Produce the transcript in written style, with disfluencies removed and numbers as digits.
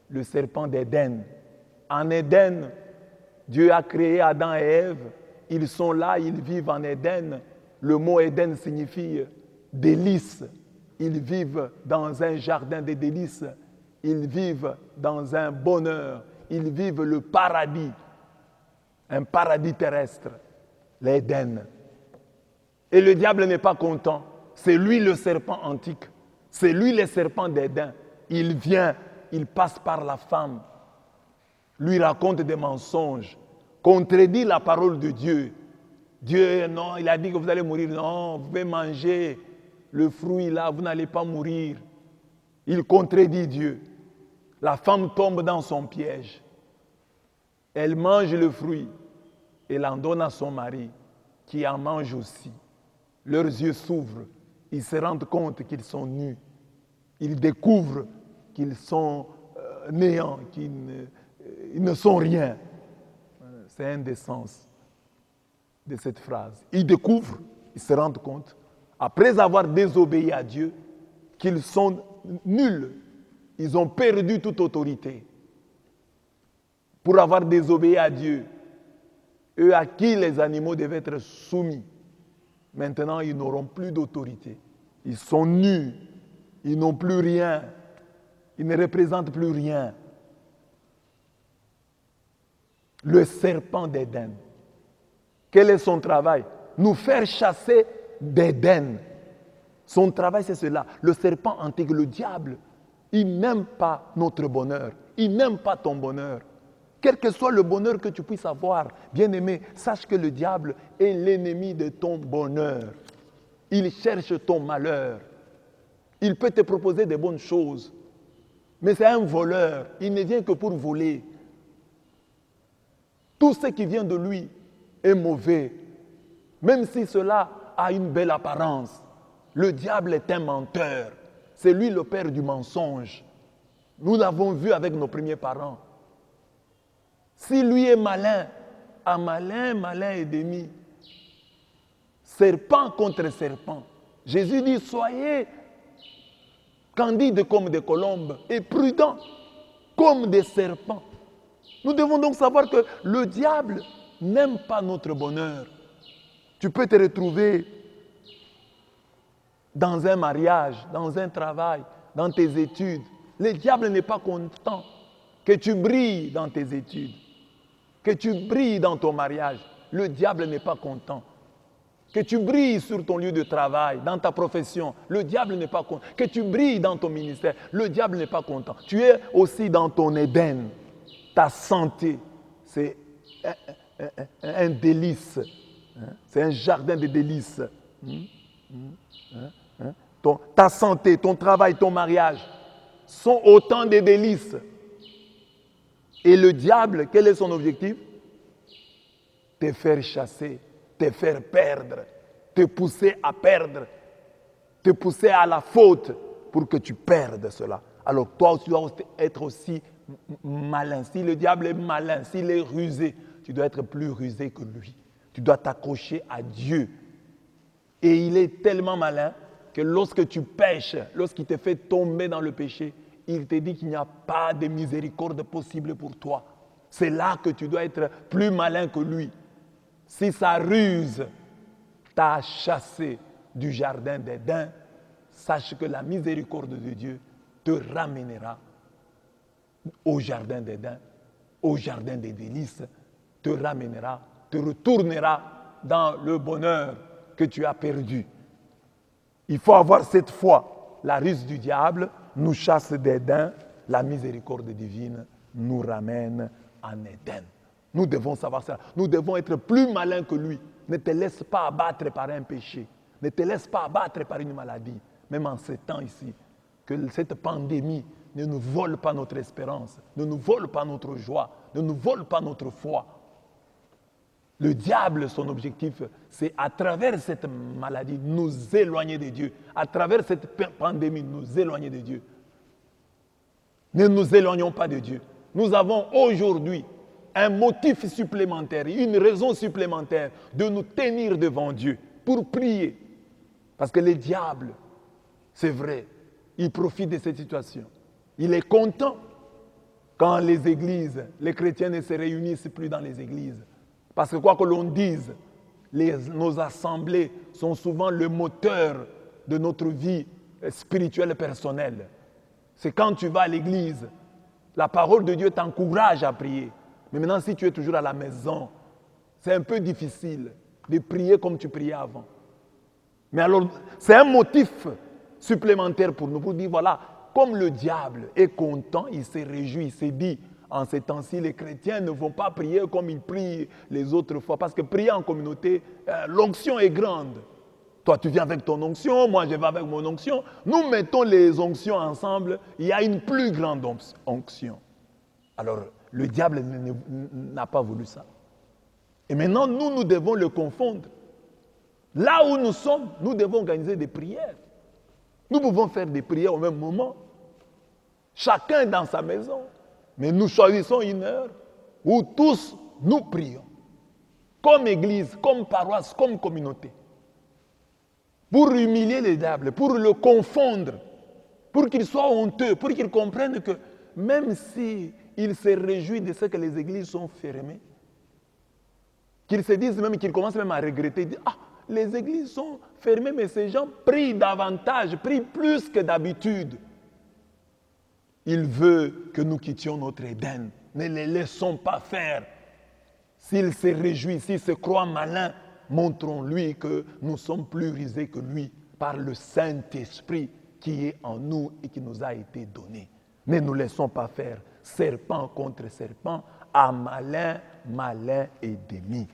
le serpent d'Éden. En Éden, Dieu a créé Adam et Ève. Ils sont là, ils vivent en Éden. Le mot Éden signifie délice. Ils vivent dans un jardin de délices. Ils vivent dans un bonheur. Ils vivent le paradis. Un paradis terrestre, l'Éden. Et le diable n'est pas content. C'est lui le serpent antique. C'est lui le serpent d'Éden. Il vient, il passe par la femme, lui raconte des mensonges, contredit la parole de Dieu. Dieu, non, il a dit que vous allez mourir. Non, vous pouvez manger le fruit là, vous n'allez pas mourir. Il contredit Dieu. La femme tombe dans son piège. Elle mange le fruit et l'en donne à son mari, qui en mange aussi. Leurs yeux s'ouvrent. Ils se rendent compte qu'ils sont nus. Ils découvrent qu'ils sont néants, qu'ils ne sont rien. C'est un des sens de cette phrase. Ils découvrent, ils se rendent compte, après avoir désobéi à Dieu, qu'ils sont nuls. Ils ont perdu toute autorité. Pour avoir désobéi à Dieu, eux à qui les animaux devaient être soumis, maintenant ils n'auront plus d'autorité. Ils sont nus, ils n'ont plus rien, ils ne représentent plus rien. Le serpent d'Éden. Quel est son travail? Nous faire chasser d'Éden. Son travail, c'est cela. Le serpent antique, le diable, il n'aime pas notre bonheur. Il n'aime pas ton bonheur. Quel que soit le bonheur que tu puisses avoir, bien-aimé, sache que le diable est l'ennemi de ton bonheur. Il cherche ton malheur. Il peut te proposer des bonnes choses, mais c'est un voleur. Il ne vient que pour voler. Tout ce qui vient de lui est mauvais, même si cela a une belle apparence. Le diable est un menteur. C'est lui le père du mensonge. Nous l'avons vu avec nos premiers parents. Si lui est malin, à malin, malin et demi. Serpent contre serpent. Jésus dit, soyez candides comme des colombes et prudents comme des serpents. Nous devons donc savoir que le diable n'aime pas notre bonheur. Tu peux te retrouver dans un mariage, dans un travail, dans tes études. Le diable n'est pas content que tu brilles dans tes études, que tu brilles dans ton mariage. Le diable n'est pas content. Que tu brilles sur ton lieu de travail, dans ta profession. Le diable n'est pas content. Que tu brilles dans ton ministère. Le diable n'est pas content. Tu es aussi dans ton Éden. Ta santé, c'est un délice. C'est un jardin de délices. Ta santé, ton travail, ton mariage sont autant de délices. Et le diable, quel est son objectif? Te faire chasser, te faire perdre, te pousser à perdre, te pousser à la faute pour que tu perdes cela. Alors toi, tu dois être aussi malin. Si le diable est malin, s'il est rusé, tu dois être plus rusé que lui. Tu dois t'accrocher à Dieu. Et il est tellement malin que lorsque tu pèches, lorsqu'il te fait tomber dans le péché, il te dit qu'il n'y a pas de miséricorde possible pour toi. C'est là que tu dois être plus malin que lui. Si sa ruse t'a chassé du jardin d'Éden, sache que la miséricorde de Dieu te ramènera au jardin d'Éden, au jardin des délices, te ramènera, te retournera dans le bonheur que tu as perdu. Il faut avoir cette foi. La ruse du diable nous chasse d'Éden, la miséricorde divine nous ramène en Éden. Nous devons savoir ça. Nous devons être plus malins que lui. Ne te laisse pas abattre par un péché. Ne te laisse pas abattre par une maladie. Même en ces temps ici, que cette pandémie ne nous vole pas notre espérance, ne nous vole pas notre joie, ne nous vole pas notre foi. Le diable, son objectif, c'est à travers cette maladie, nous éloigner de Dieu. À travers cette pandémie, nous éloigner de Dieu. Ne nous éloignons pas de Dieu. Nous avons aujourd'hui un motif supplémentaire, une raison supplémentaire de nous tenir devant Dieu pour prier. Parce que le diable, c'est vrai, il profite de cette situation. Il est content quand les églises, les chrétiens ne se réunissent plus dans les églises. Parce que quoi que l'on dise, nos assemblées sont souvent le moteur de notre vie spirituelle et personnelle. C'est quand tu vas à l'église, la parole de Dieu t'encourage à prier. Mais maintenant, si tu es toujours à la maison, c'est un peu difficile de prier comme tu priais avant. Mais alors, c'est un motif supplémentaire pour nous, pour dire, voilà, comme le diable est content, il se réjouit, il se dit, en ces temps-ci, les chrétiens ne vont pas prier comme ils prient les autres fois, parce que prier en communauté, l'onction est grande. Toi, tu viens avec ton onction, moi, je vais avec mon onction. Nous mettons les onctions ensemble, il y a une plus grande onction. Alors, le diable n'a pas voulu ça. Et maintenant, nous devons le confondre. Là où nous sommes, nous devons organiser des prières. Nous pouvons faire des prières au même moment. Chacun dans sa maison. Mais nous choisissons une heure où tous nous prions. Comme église, comme paroisse, comme communauté. Pour humilier le diable, pour le confondre, pour qu'il soit honteux, pour qu'il comprenne que même s'il se réjouit de ce que les églises sont fermées, qu'il se dise même, qu'il commence même à regretter, dire, ah, les églises sont fermées, mais ces gens prient davantage, prient plus que d'habitude. Il veut que nous quittions notre Éden. Ne les laissons pas faire. S'il se réjouit, s'il se croit malin, montrons-lui que nous sommes plus rusés que lui par le Saint-Esprit qui est en nous et qui nous a été donné. Ne nous laissons pas faire serpent contre serpent, à malin, malin et demi.